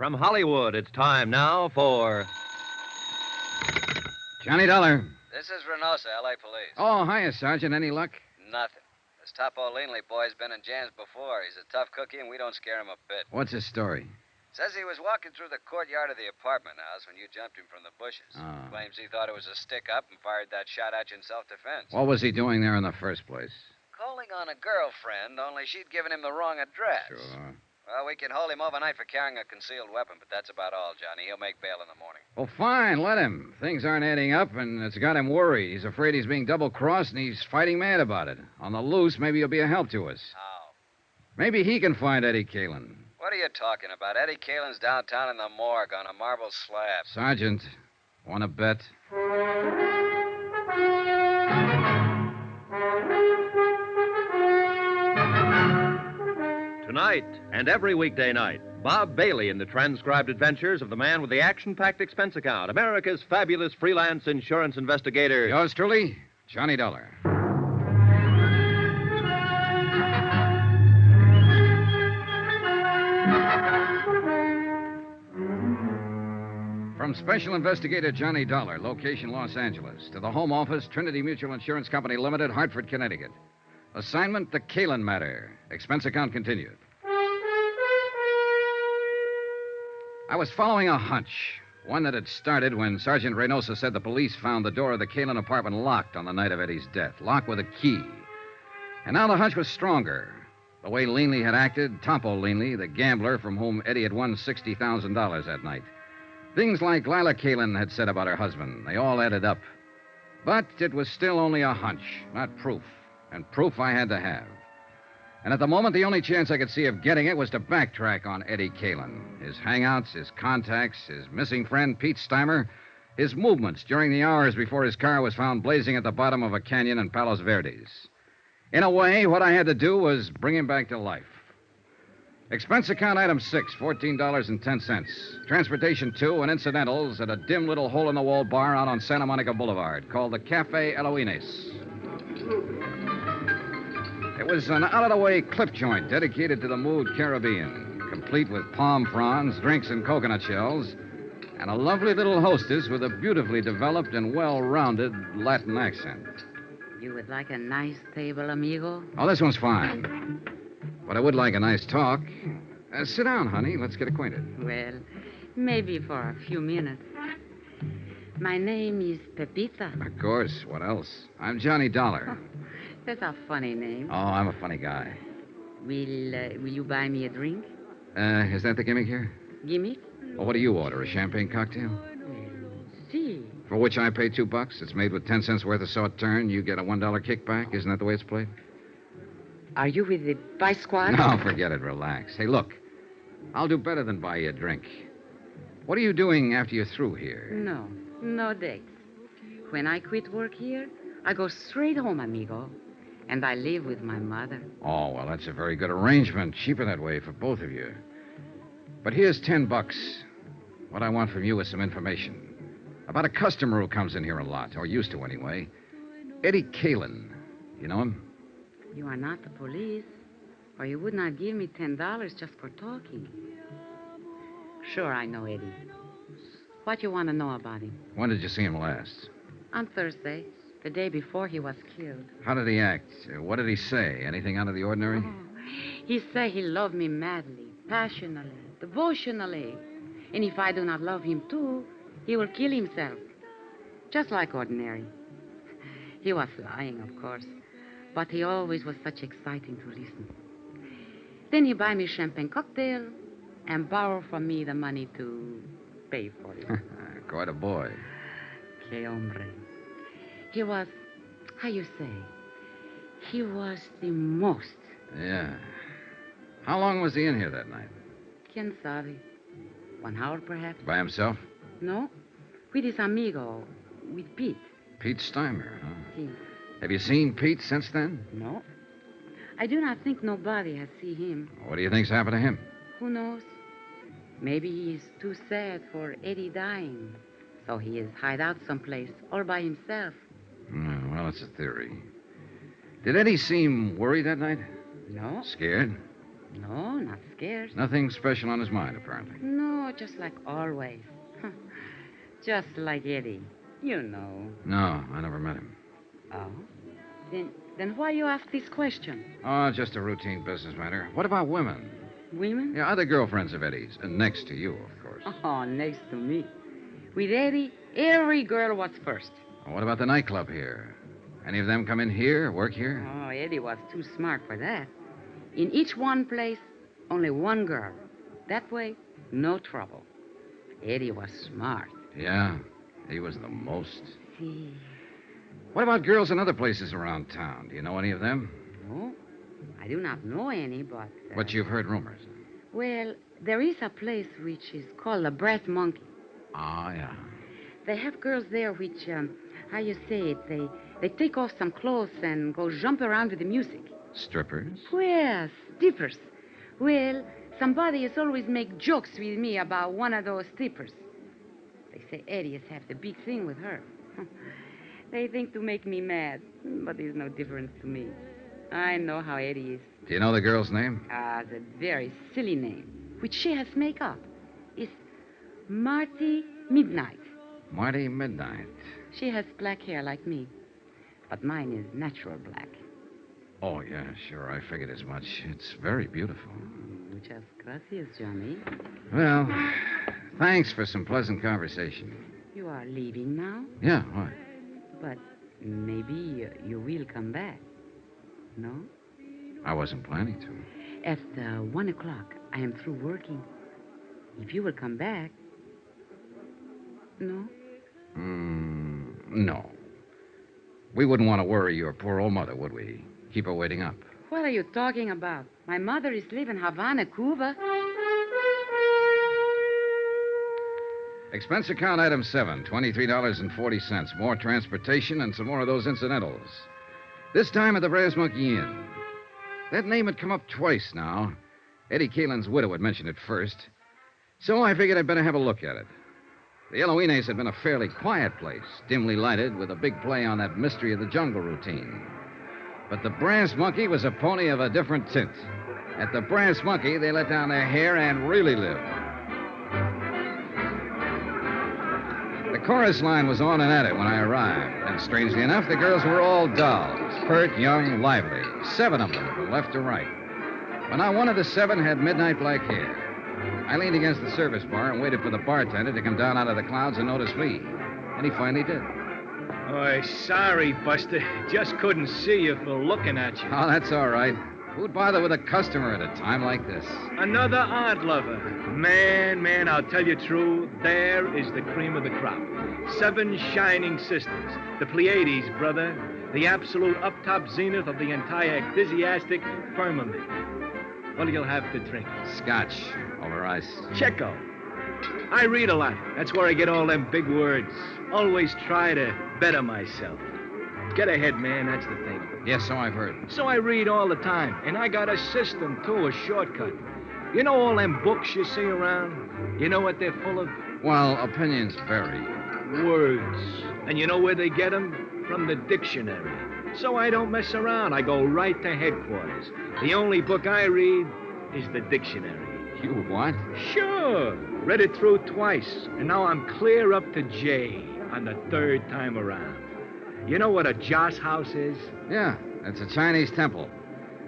From Hollywood, it's time now for... Johnny Dollar. This is Reynosa, L.A. Police. Oh, hiya, Sergeant. Any luck? Nothing. This Topo Leanley boy's been in jams before. He's a tough cookie, and we don't scare him a bit. What's his story? Says he was walking through the courtyard of the apartment house when you jumped him from the bushes. Oh. Claims he thought it was a stick-up and fired that shot at you in self-defense. What was he doing there in the first place? Calling on a girlfriend, only she'd given him the wrong address. Sure. Well, we can hold him overnight for carrying a concealed weapon, but that's about all, Johnny. He'll make bail in the morning. Well, fine. Let him. Things aren't adding up, and it's got him worried. He's afraid he's being double-crossed, and he's fighting mad about it. On the loose, maybe he'll be a help to us. How? Maybe he can find Eddie Caylin. What are you talking about? Eddie Caylin's downtown in the morgue on a marble slab. Sergeant, want to bet? Tonight and every weekday night, Bob Bailey in the transcribed adventures of the man with the action-packed expense account, America's fabulous freelance insurance investigator. Yours truly, Johnny Dollar. From Special Investigator Johnny Dollar, location Los Angeles, to the Home Office, Trinity Mutual Insurance Company Limited, Hartford, Connecticut. Assignment, the Caylin matter. Expense account continued. I was following a hunch, one that had started when Sergeant Reynosa said the police found the door of the Caylin apartment locked on the night of Eddie's death, locked with a key. And now the hunch was stronger. The way Leanley had acted, Topo Leanley, the gambler from whom Eddie had won $60,000 that night. Things like Lila Caylin had said about her husband, they all added up. But it was still only a hunch, not proof. And proof I had to have. And at the moment, the only chance I could see of getting it was to backtrack on Eddie Caylin. His hangouts, his contacts, his missing friend, Pete Steimer, his movements during the hours before his car was found blazing at the bottom of a canyon in Palos Verdes. In a way, what I had to do was bring him back to life. Expense account item 6, $14.10. Transportation 2 and incidentals at a dim little hole-in-the-wall bar out on Santa Monica Boulevard called the Cafe Eloines. It was an out-of-the-way clip joint dedicated to the mood Caribbean, complete with palm fronds, drinks, and coconut shells, and a lovely little hostess with a beautifully developed and well-rounded Latin accent. You would like a nice table, amigo? Oh, this one's fine. But I would like a nice talk. Sit down, honey. Let's get acquainted. Well, maybe for a few minutes. My name is Pepita. Of course. What else? I'm Johnny Dollar. That's a funny name. Oh, I'm a funny guy. Will you buy me a drink? Is that the gimmick here? Gimmick? Well, what do you order? A champagne cocktail? See. For which I pay $2. It's made with 10 cents worth of sauterne. You get a $1 kickback. Isn't that the way it's played? Are you with the Vice Squad? No, forget it. Relax. Hey, look. I'll do better than buy you a drink. What are you doing after you're through here? No dates. When I quit work here, I go straight home, amigo. And I live with my mother. Oh, well, that's a very good arrangement. Cheaper that way for both of you. But here's $10. What I want from you is some information. About a customer who comes in here a lot, or used to anyway. Eddie Caylin. You know him? You are not the police, or you would not give me $10 just for talking. Sure, I know Eddie. What you want to know about him? When did you see him last? On Thursday, the day before he was killed. How did he act? What did he say? Anything out of the ordinary? Oh, he said he loved me madly, passionately, devotionally. And if I do not love him too, he will kill himself. Just like ordinary. He was lying, of course. But he always was such exciting to listen. Then he buy me champagne cocktail and borrow from me the money to pay for it. Quite a boy. Que hombre. He was, how you say, he was the most. Yeah. How long was he in here that night? Quien sabe? 1 hour, perhaps? By himself? No. With his amigo, with Pete. Pete Steimer, huh? Si. Have you seen Pete since then? No. I do not think nobody has seen him. What do you think's happened to him? Who knows? Maybe he is too sad for Eddie dying. So he is hide out someplace all by himself. Well, it's a theory. Did Eddie seem worried that night? No. Scared? No, not scared. Nothing special on his mind, apparently. No, just like always. Just like Eddie. You know. No, I never met him. Oh? Then why you ask this question? Oh, just a routine business matter. What about women? Women? Yeah, other girlfriends of Eddie's. And next to you, of course. Oh, next to me. With Eddie, every girl was first. Well, what about the nightclub here? Any of them come in here, work here? Oh, Eddie was too smart for that. In each one place, only one girl. That way, no trouble. Eddie was smart. Yeah, he was the most. See. What about girls in other places around town? Do you know any of them? No, I do not know any, but... But you've heard rumors. Well, there is a place which is called the Brass Monkey. Ah, yeah. They have girls there which, how you say it, they take off some clothes and go jump around with the music. Strippers? Yes, strippers. Well, somebody has always make jokes with me about one of those strippers. They say Eddie has had the big thing with her. They think to make me mad, but there's no difference to me. I know how Eddie is. Do you know the girl's name? The very silly name, which she has make up, is Marty Midnight. Marty Midnight. She has black hair like me, but mine is natural black. Oh, yeah, sure. I figured as much. It's very beautiful. Muchas gracias, Johnny. Well, thanks for some pleasant conversation. You are leaving now? Yeah, what? But maybe you will come back. No? I wasn't planning to. At 1 o'clock, I am through working. If you will come back... No? No. We wouldn't want to worry your poor old mother, would we? Keep her waiting up. What are you talking about? My mother is living in Havana, Cuba. Expense account item 7, $23.40. More transportation and some more of those incidentals. This time at the Brass Monkey Inn. That name had come up twice now. Eddie Caylin's widow had mentioned it first. So I figured I'd better have a look at it. The Eloines had been a fairly quiet place, dimly lighted, with a big play on that mystery of the jungle routine. But the Brass Monkey was a pony of a different tint. At the Brass Monkey, they let down their hair and really lived. The chorus line was on and at it when I arrived, and strangely enough, the girls were all dolls, pert, young, lively, 7 of them from left to right. But not one of the 7 had midnight black hair. I leaned against the service bar and waited for the bartender to come down out of the clouds and notice me, and he finally did. Oh, sorry, Buster. Just couldn't see you for looking at you. Oh, that's all right. Who'd bother with a customer at a time like this? Another art lover. Man, I'll tell you true, there is the cream of the crop. 7 shining sisters. The Pleiades, brother. The absolute up-top zenith of the entire ecclesiastic firmament. What'll you have to drink? Scotch over ice. Checo. I read a lot. That's where I get all them big words. Always try to better myself. Get ahead, man, that's the thing. Yes, so I've heard. So I read all the time, and I got a system, too, a shortcut. You know all them books you see around? You know what they're full of? Well, opinions vary. Words. And you know where they get them? From the dictionary. So I don't mess around. I go right to headquarters. The only book I read is the dictionary. You what? Sure. Read it through twice, and now I'm clear up to J on the 3rd time around. You know what a joss house is? Yeah, it's a Chinese temple.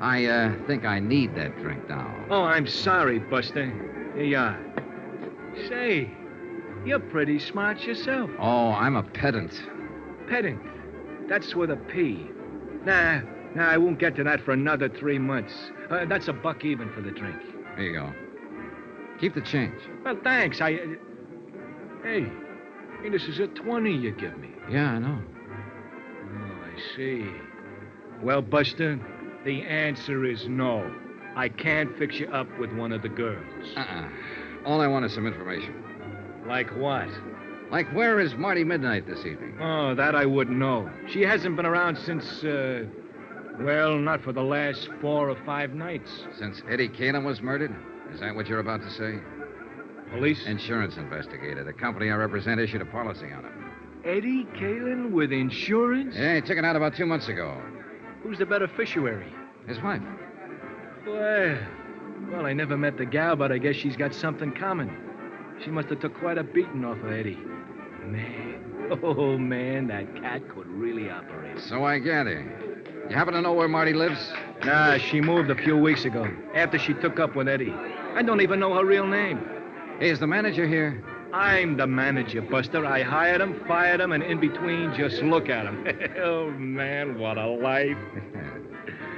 I think I need that drink now. Oh, I'm sorry, Buster. Here you are. Say, you're pretty smart yourself. Oh, I'm a pedant. Pedant. That's with a P. Nah, I won't get to that for another 3 months. That's a buck even for the drink. Here you go. Keep the change. Well, thanks. Hey, this is a 20 you give me. Yeah, I know. Oh, I see. Well, Buster, the answer is no. I can't fix you up with one of the girls. All I want is some information. Like what? Like, where is Marty Midnight this evening? Oh, that I wouldn't know. She hasn't been around since, well, not for the last 4 or 5 nights. Since Eddie Caylin was murdered? Is that what you're about to say? Police? Insurance investigator. The company I represent issued a policy on him. Eddie Caylin with insurance? Yeah, he took it out about 2 months ago. Who's the beneficiary? His wife. Well, Well, I never met the gal, but I guess she's got something coming. She must have took quite a beating off of Eddie. Man, that cat could really operate. So I gather. You happen to know where Marty lives? Nah, she moved a few weeks ago, after she took up with Eddie. I don't even know her real name. Hey, is the manager here? I'm the manager, Buster. I hired him, fired him, and in between, just look at him. Oh, man, what a life.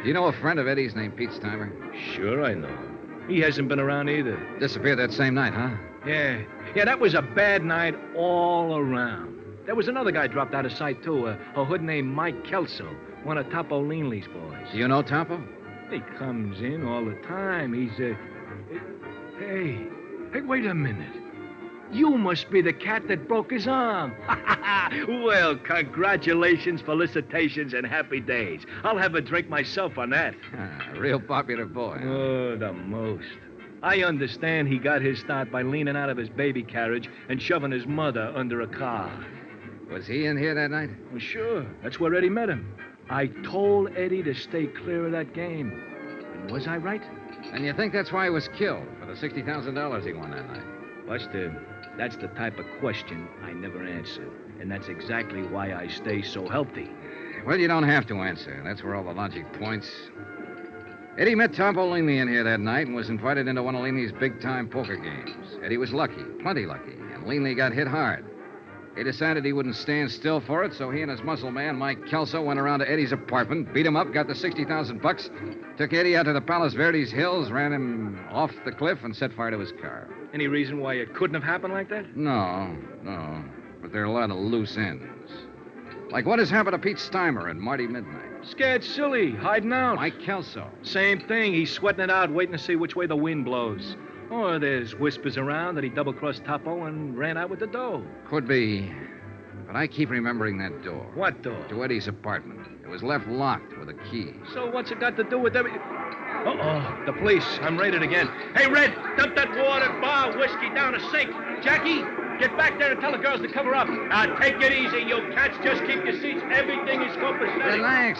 Do you know a friend of Eddie's named Pete Steimer? Sure, I know. He hasn't been around either. Disappeared that same night, huh? Yeah, that was a bad night all around. There was another guy dropped out of sight, too, a hood named Mike Kelso, one of Topo Leanley's boys. Do you know Topo? He comes in all the time. He's, Hey, wait a minute. You must be the cat that broke his arm. Well, congratulations, felicitations, and happy days. I'll have a drink myself on that. A real popular boy. Huh? Oh, the most. I understand he got his start by leaning out of his baby carriage and shoving his mother under a car. Was he in here that night? Well, sure. That's where Eddie met him. I told Eddie to stay clear of that game. And was I right? And you think that's why he was killed, for the $60,000 he won that night? Buster, that's the type of question I never answer. And that's exactly why I stay so healthy. Well, you don't have to answer. That's where all the logic points. Eddie met Topo Leanley in here that night and was invited into one of Leanley's big-time poker games. Eddie was lucky, plenty lucky, and Leanley got hit hard. He decided he wouldn't stand still for it, so he and his muscle man, Mike Kelso, went around to Eddie's apartment, beat him up, got the $60,000, took Eddie out to the Palos Verdes Hills, ran him off the cliff, and set fire to his car. Any reason why it couldn't have happened like that? No. But there are a lot of loose ends. Like what has happened to Pete Steimer and Marty Midnight. Scared silly, hiding out. Mike Kelso. Same thing. He's sweating it out, waiting to see which way the wind blows. Or there's whispers around that he double-crossed Topo and ran out with the dough. Could be. But I keep remembering that door. What door? To Eddie's apartment. It was left locked with a key. So what's it got to do with every... Uh-oh, the police. I'm raided again. Hey, Red, dump that water, bar, whiskey down a sink. Jackie, get back there and tell the girls to cover up. Now, take it easy, you cats. Just keep your seats. Everything is copacetic.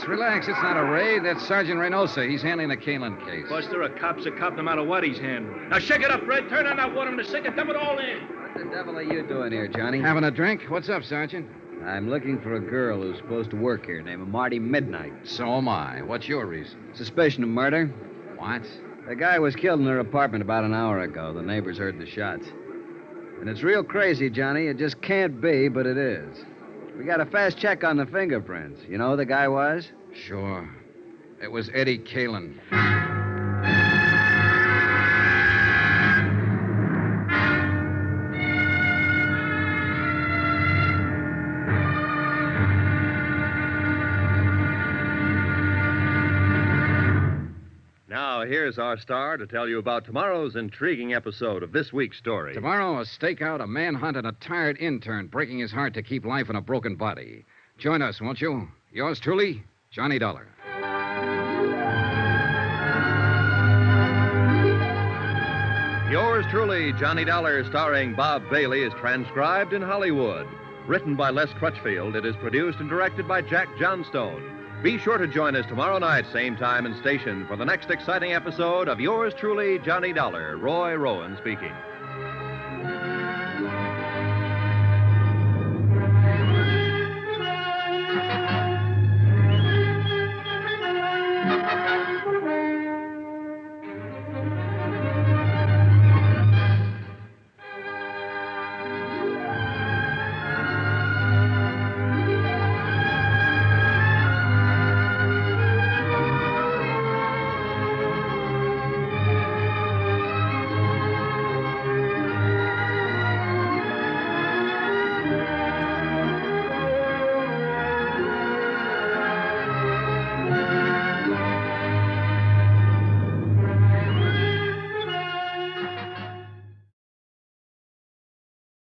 Relax. It's not a raid. That's Sergeant Reynosa. He's handling the Caylin case. Buster, a cop's a cop no matter what he's handling. Now, shake it up, Red. Turn on that water in the sink and dump it all in. What the devil are you doing here, Johnny? Having a drink? What's up, Sergeant? I'm looking for a girl who's supposed to work here named Marty Midnight. So am I. What's your reason? Suspicion of murder. What? The guy was killed in her apartment about an hour ago. The neighbors heard the shots. And it's real crazy, Johnny. It just can't be, but it is. We got a fast check on the fingerprints. You know who the guy was? Sure. It was Eddie Caylin. Now, here's our star to tell you about tomorrow's intriguing episode of this week's story. Tomorrow, a stakeout, a manhunt, and a tired intern breaking his heart to keep life in a broken body. Join us, won't you? Yours truly, Johnny Dollar. Yours truly, Johnny Dollar, starring Bob Bailey, is transcribed in Hollywood. Written by Les Crutchfield, it is produced and directed by Jack Johnstone. Be sure to join us tomorrow night, same time and station, for the next exciting episode of Yours truly, Johnny Dollar. Roy Rowan speaking.